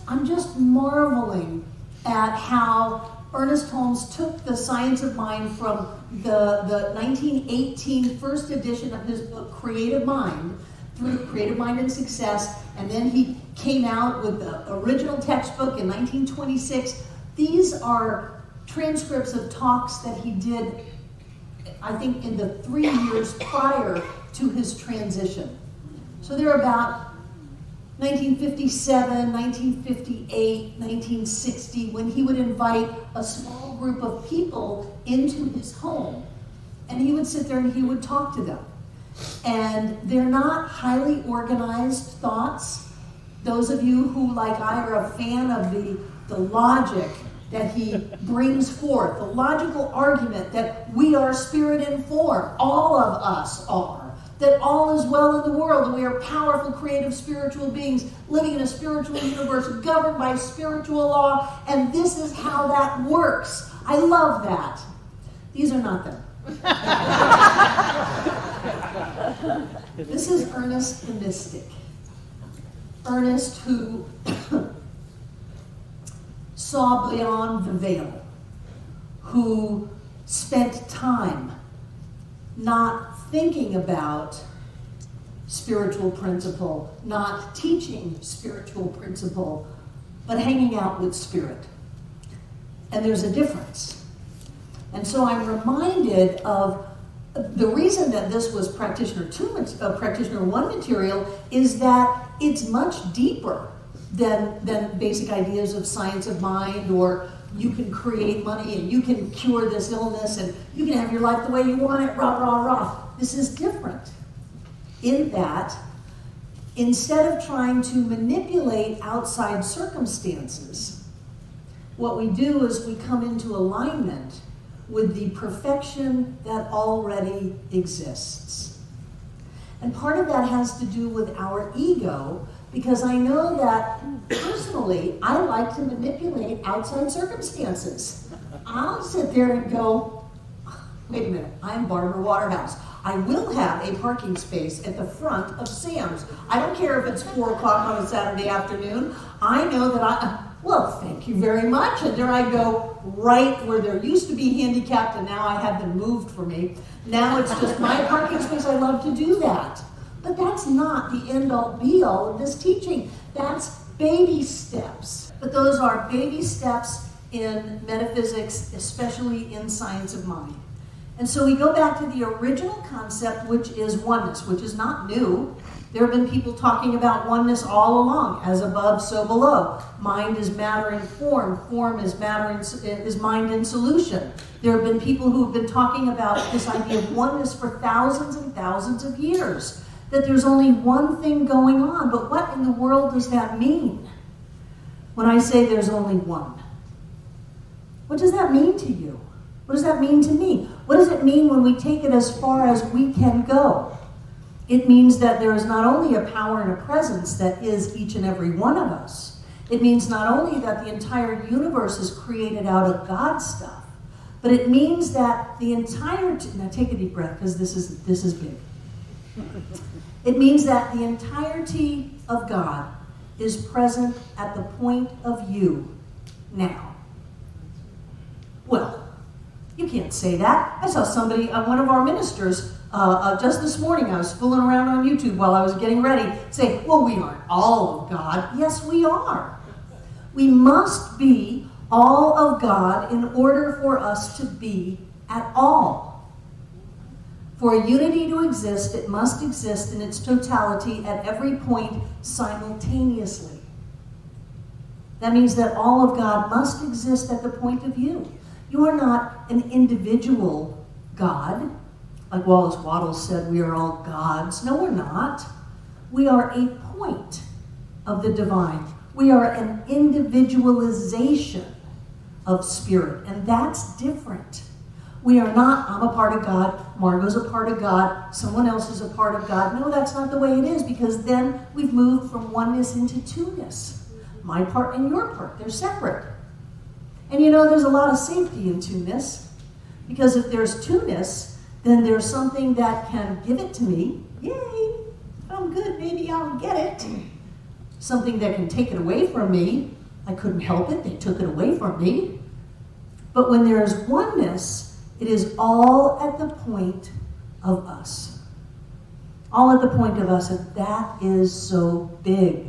I'm just marveling at how Ernest Holmes took the science of mind from the 1918 first edition of his book, Creative Mind, through Creative Mind and Success, and then he came out with the original textbook in 1926. These are transcripts of talks that he did, I think, in the 3 years prior to his transition. So they're about 1957, 1958, 1960, when he would invite a small group of people into his home. And he would sit there and he would talk to them. And they're not highly organized thoughts. Those of you who, like I, are a fan of the logic that he brings forth, the logical argument that we are spirit and form, all of us are. That all is well in the world, and we are powerful, creative, spiritual beings living in a spiritual universe governed by spiritual law, and this is how that works. I love that. These are not them. This is Ernest the Mystic. Ernest who saw beyond the veil, who spent time not thinking about spiritual principle, not teaching spiritual principle, but hanging out with spirit. And there's a difference. And so I'm reminded of the reason that this was practitioner 1 material is that it's much deeper than basic ideas of science of mind, or you can create money and you can cure this illness and you can have your life the way you want it, rah, rah, rah. This is different in that instead of trying to manipulate outside circumstances, what we do is we come into alignment with the perfection that already exists. And part of that has to do with our ego, because I know that personally, I like to manipulate outside circumstances. I'll sit there and go, wait a minute, I'm Barbara Waterhouse. I will have a parking space at the front of Sam's. I don't care if it's 4 o'clock on a Saturday afternoon. I know that well, thank you very much. And there I go, right where there used to be handicapped, and now I have them moved for me. Now it's just my parking space. I love to do that. But that's not the end-all, be-all of this teaching. That's baby steps. But those are baby steps in metaphysics, especially in science of mind. And so we go back to the original concept, which is oneness, which is not new. There have been people talking about oneness all along, as above, so below. Mind is matter in form, form is matter is mind in solution. There have been people who have been talking about this idea of oneness for thousands and thousands of years, that there's only one thing going on. But what in the world does that mean when I say there's only one? What does that mean to you? What does that mean to me? What does it mean when we take it as far as we can go? It means that there is not only a power and a presence that is each and every one of us. It means not only that the entire universe is created out of God's stuff, but it means that the entire, now take a deep breath because this is big. It means that the entirety of God is present at the point of you now. Well, you can't say that. I saw somebody, one of our ministers, just this morning, I was fooling around on YouTube while I was getting ready, say, well, we aren't all of God. Yes, we are. We must be all of God in order for us to be at all. For a unity to exist, it must exist in its totality at every point simultaneously. That means that all of God must exist at the point of you. You are not an individual God. Like Wallace Wattles said, we are all gods. No, we're not. We are a point of the divine. We are an individualization of spirit, and that's different. We are not, I'm a part of God, Margot's a part of God, someone else is a part of God. No, that's not the way it is, because then we've moved from oneness into two-ness. My part and your part, they're separate. And you know, there's a lot of safety in two-ness, because if there's two-ness, then there's something that can give it to me. Yay, I'm good, maybe I'll get it. something that can take it away from me. I couldn't help it, they took it away from me. But when there is oneness, it is all at the point of us. All at the point of us, and that is so big.